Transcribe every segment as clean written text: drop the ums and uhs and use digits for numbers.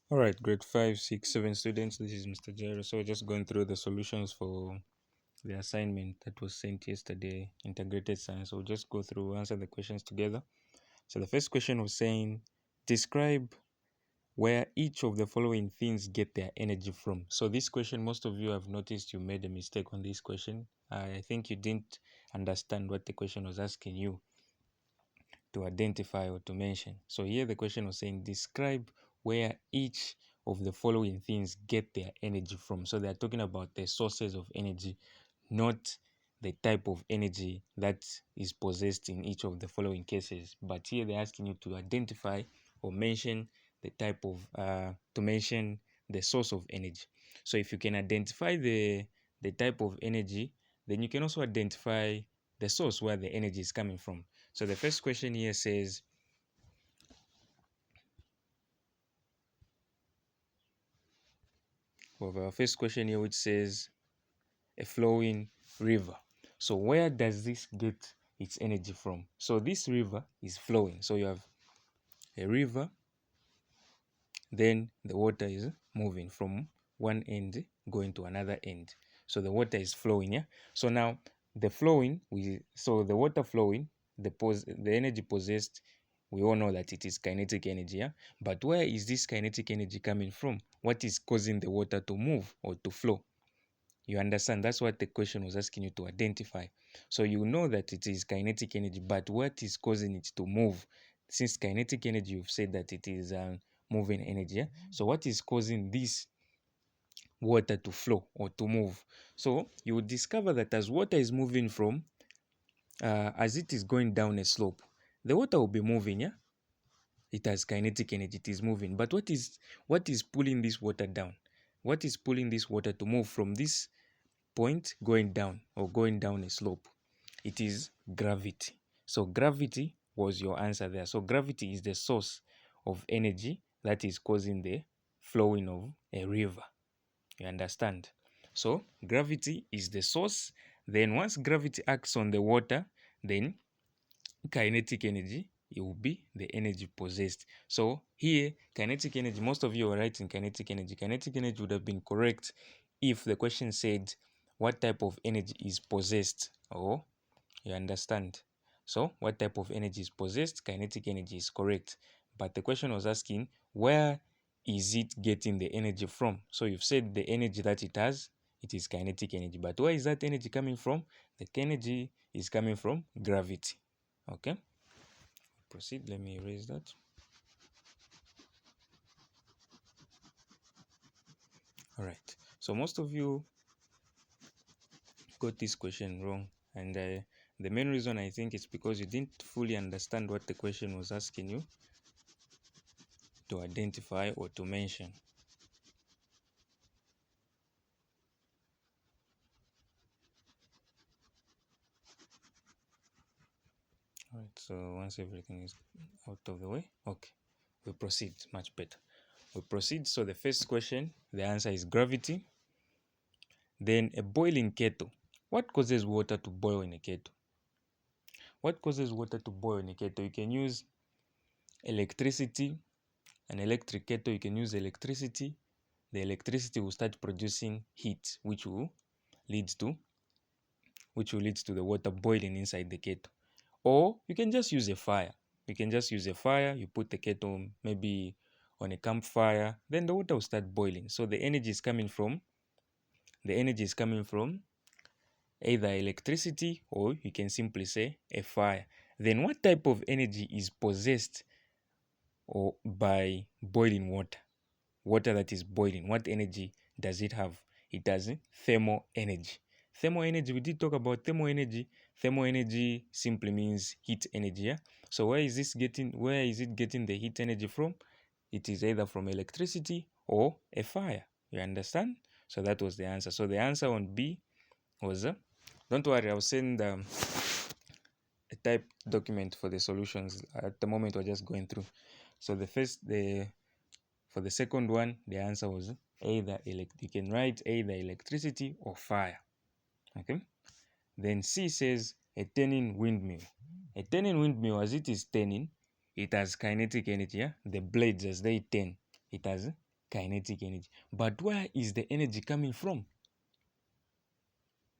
All right, grade 5, 6, 7 students. This is Mr. Jero. So, just going through the solutions for the assignment that was sent yesterday, integrated science. We'll just go through, answer the questions together. So, the first question was saying, describe where each of the following things get their energy from. So, this question, most of you have noticed you made a mistake on this question. I think you didn't understand what the question was asking you to identify or to mention. So here the question was saying describe where each of the following things get their energy from. So they are talking about the sources of energy, not the type of energy that is possessed in each of the following cases. But here they're asking you to identify or mention the type of to mention the source of energy. So if you can identify the type of energy, then you can also identify the source where the energy is coming from. So the first question here says, well, our first question here which says a flowing river. So where does this get its energy from? So this river is flowing. So you have a river, then the water is moving from one end going to another end. So the water is flowing, yeah. So now the flowing, so the water flowing, the energy possessed, we all know that it is kinetic energy, yeah. But where is this kinetic energy coming from? What is causing the water to move or to flow? You understand? That's what the question was asking you to identify. So you know that it is kinetic energy, but what is causing it to move? Since kinetic energy, you've said that it is moving energy. Yeah? So what is causing this water to flow or to move? So you will discover that as water is moving from, as it is going down a slope, the water will be moving. Yeah, it has kinetic energy. It is moving. But what is pulling this water down? What is pulling this water to move from this point going down or going down a slope? It is gravity. So gravity was your answer there. So gravity is the source of energy that is causing the flowing of a river. You understand? So gravity is the source. Then once gravity acts on the water, then kinetic energy, it will be the energy possessed. So here, kinetic energy, most of you are writing kinetic energy. Kinetic energy would have been correct if the question said what type of energy is possessed. Oh, you understand? So what type of energy is possessed? Kinetic energy is correct. But the question was asking where is it getting the energy from? So you've said the energy that it has, it is kinetic energy. But where is that energy coming from? The energy is coming from gravity. Okay, proceed. Let me erase that. All right, so most of you got this question wrong, and the main reason I think is because you didn't fully understand what the question was asking you to identify or to mention. All right, so once everything is out of the way, okay, we proceed. Much better. We proceed. So the first question, the answer is gravity. Then a boiling kettle. What causes water to boil in a kettle? What causes water to boil in a kettle? You can use electricity. An electric kettle, you can use electricity. The electricity will start producing heat, lead to which will lead to the water boiling inside the kettle. Or you can just use a fire. You can just use a fire, you put the kettle maybe on a campfire, then the water will start boiling. So the energy is coming from either electricity, or you can simply say a fire. Then what type of energy is possessed or by boiling water? Water that is boiling, what energy does it have? It has thermal energy. Thermal energy, we did talk about thermal energy. Thermal energy simply means heat energy. Yeah? So where is it getting the heat energy from? It is either from electricity or a fire. You understand? So that was the answer. So the answer on B was, don't worry, I'll send a typed document for the solutions. At the moment, we're just going through. So for the second one, the answer was you can write either electricity or fire. Okay. Then C says a turning windmill. A turning windmill, as it is turning, it has kinetic energy. Yeah? The blades, as they turn, it has kinetic energy. But where is the energy coming from?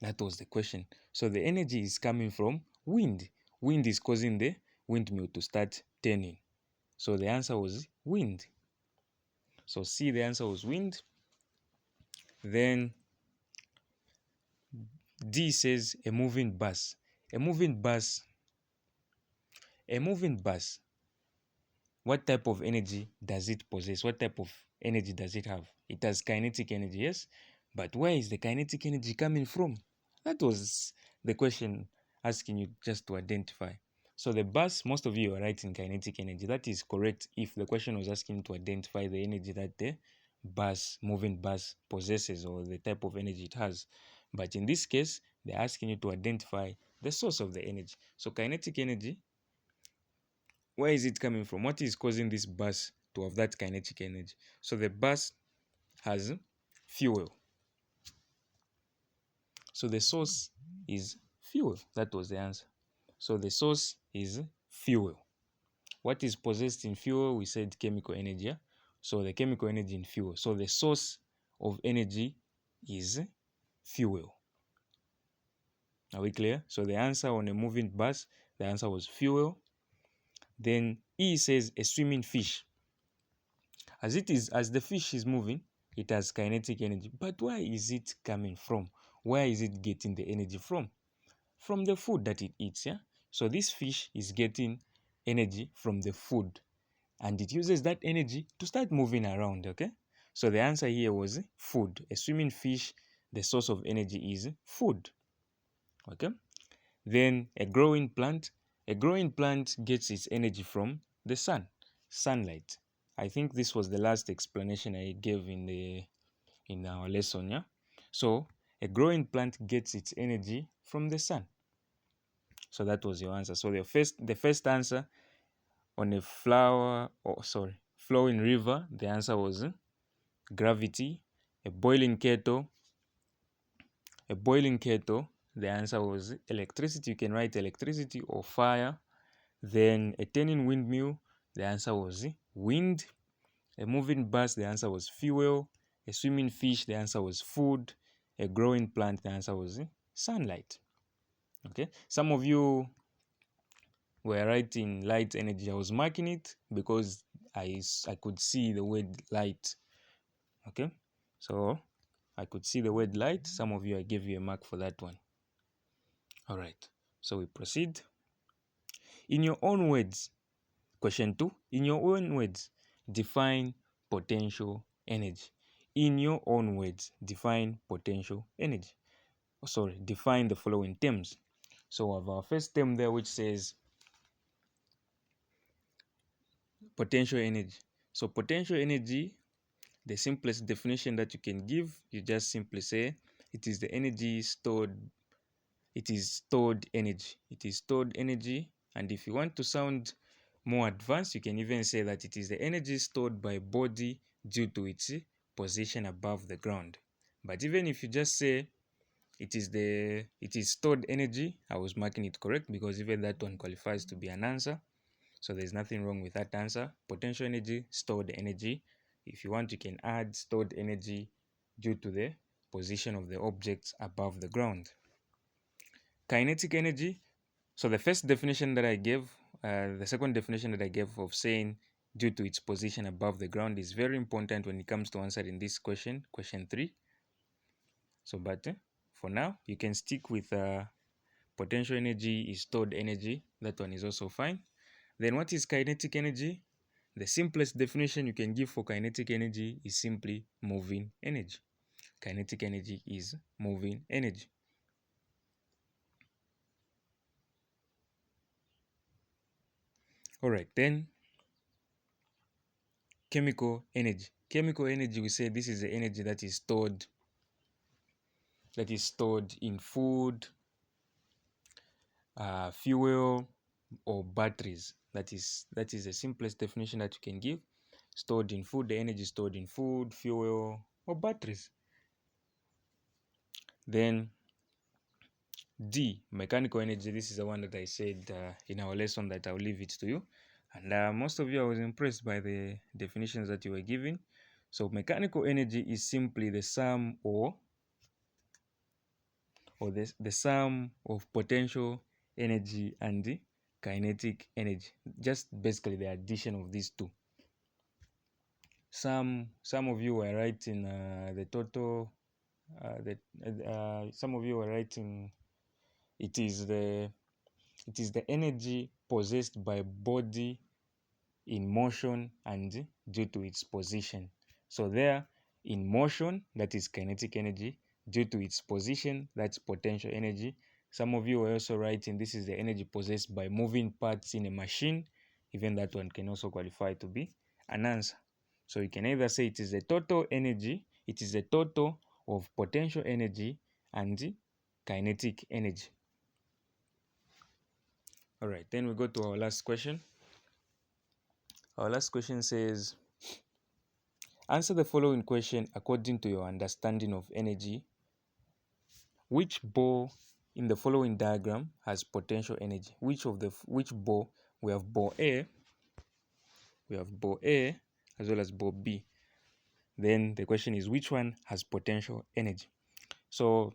That was the question. So the energy is coming from wind. Wind is causing the windmill to start turning. So the answer was wind. So C, the answer was wind. Then D says a moving bus. A moving bus. A moving bus. What type of energy does it possess? What type of energy does it have? It has kinetic energy, yes. But where is the kinetic energy coming from? That was the question asking you just to identify. So the bus, most of you are writing kinetic energy. That is correct if the question was asking to identify the energy that the bus, moving bus possesses or the type of energy it has. But in this case, they're asking you to identify the source of the energy. So kinetic energy, where is it coming from? What is causing this bus to have that kinetic energy? So the bus has fuel. So the source is fuel. That was the answer. So the source is fuel. What is possessed in fuel? We said chemical energy. Yeah? So the chemical energy in fuel. So the source of energy is fuel. Are we clear? So the answer on a moving bus, the answer was fuel. Then E says a swimming fish. As the fish is moving, it has kinetic energy. But where is it coming from? Where is it getting the energy from? From the food that it eats, yeah? So this fish is getting energy from the food, and it uses that energy to start moving around, okay? So the answer here was food. A swimming fish, the source of energy is food, okay? Then a growing plant gets its energy from the sun, sunlight. I think this was the last explanation I gave in our lesson, yeah? So a growing plant gets its energy from the sun. So that was your answer. So the first answer on a flowing river, the answer was gravity. A boiling kettle, the answer was electricity. You can write electricity or fire. Then a turning windmill, the answer was wind. A moving bus, the answer was fuel. A swimming fish, the answer was food. A growing plant, the answer was sunlight. Okay, some of you were writing light energy. I was marking it because I could see the word light. Okay, so I could see the word light. Some of you, I gave you a mark for that one. All right, so we proceed. In your own words, question 2, in your own words, define potential energy. In your own words, define potential energy. Define the following terms. So we have our first term there which says potential energy. So potential energy, the simplest definition that you can give, you just simply say it is the energy stored. It is stored energy. It is stored energy. And if you want to sound more advanced, you can even say that it is the energy stored by body due to its position above the ground. But even if you just say it is stored energy, I was marking it correct because even that one qualifies to be an answer. So there's nothing wrong with that answer. Potential energy, stored energy. If you want, you can add stored energy due to the position of the objects above the ground. Kinetic energy. So the first definition that I gave, the second definition that I gave of saying due to its position above the ground is very important when it comes to answering this question 3. So, but for now, you can stick with potential energy is stored energy. That one is also fine. Then what is kinetic energy? The simplest definition you can give for kinetic energy is simply moving energy. Kinetic energy is moving energy. All right, then chemical energy. Chemical energy, we say this is the energy that is stored in food, fuel, or batteries. That is the simplest definition that you can give. Stored in food, the energy stored in food, fuel, or batteries. Then D, mechanical energy. This is the one that I said in our lesson that I'll leave it to you. And most of you, I was impressed by the definitions that you were giving. So mechanical energy is simply the sum or the sum of potential energy and the kinetic energy. Just basically the addition of these two. Some of you were writing the total. Some of you were writing it is the energy possessed by body in motion and due to its position. So there, in motion, that is kinetic energy. Due to its position, that's potential energy. Some of you are also writing this is the energy possessed by moving parts in a machine. Even that one can also qualify to be an answer. So you can either say it is the total energy, it is the total of potential energy and kinetic energy. All right, then we go to our last question. Our last question says, answer the following question according to your understanding of energy. Which ball in the following diagram has potential energy? Which ball? We have ball A, as well as ball B. Then the question is, which one has potential energy? So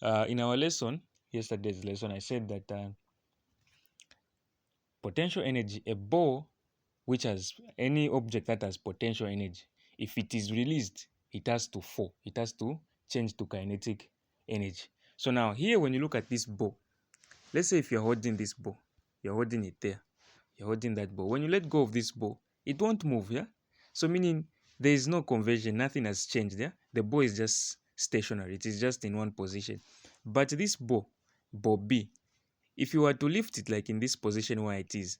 in our lesson, yesterday's lesson, I said that potential energy, a ball which has any object that has potential energy, if it is released, it has to fall. It has to change to kinetic energy. So now here, when you look at this ball, let's say if you're holding this ball, you're holding it there, you're holding that ball. When you let go of this ball, it won't move, yeah? So meaning there is no conversion, nothing has changed, yeah? The ball is just stationary, it is just in one position. But this ball B, if you were to lift it like in this position where it is,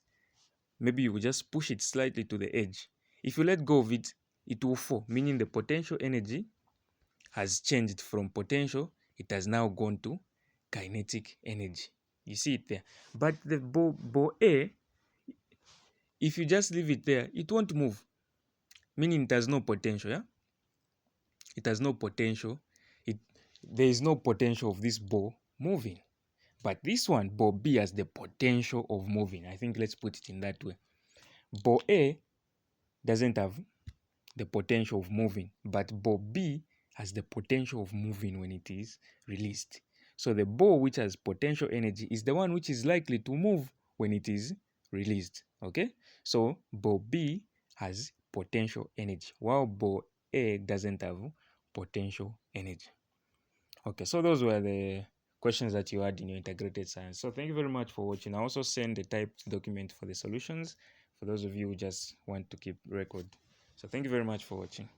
maybe you will just push it slightly to the edge. If you let go of it, it will fall, meaning the potential energy has changed from potential, it has now gone to kinetic energy. You see it there. But the ball A, if you just leave it there, it won't move, meaning it has no potential, yeah? It has no potential. There is no potential of this ball moving. But this one, ball B, has the potential of moving. I think let's put it in that way. Ball A doesn't have the potential of moving, but ball B has the potential of moving when it is released. So the ball which has potential energy is the one which is likely to move when it is released. Okay, so ball B has potential energy, while ball A doesn't have potential energy. Okay, so those were the questions that you had in your integrated science. So thank you very much for watching. I also send the typed document for the solutions for those of you who just want to keep record. So thank you very much for watching.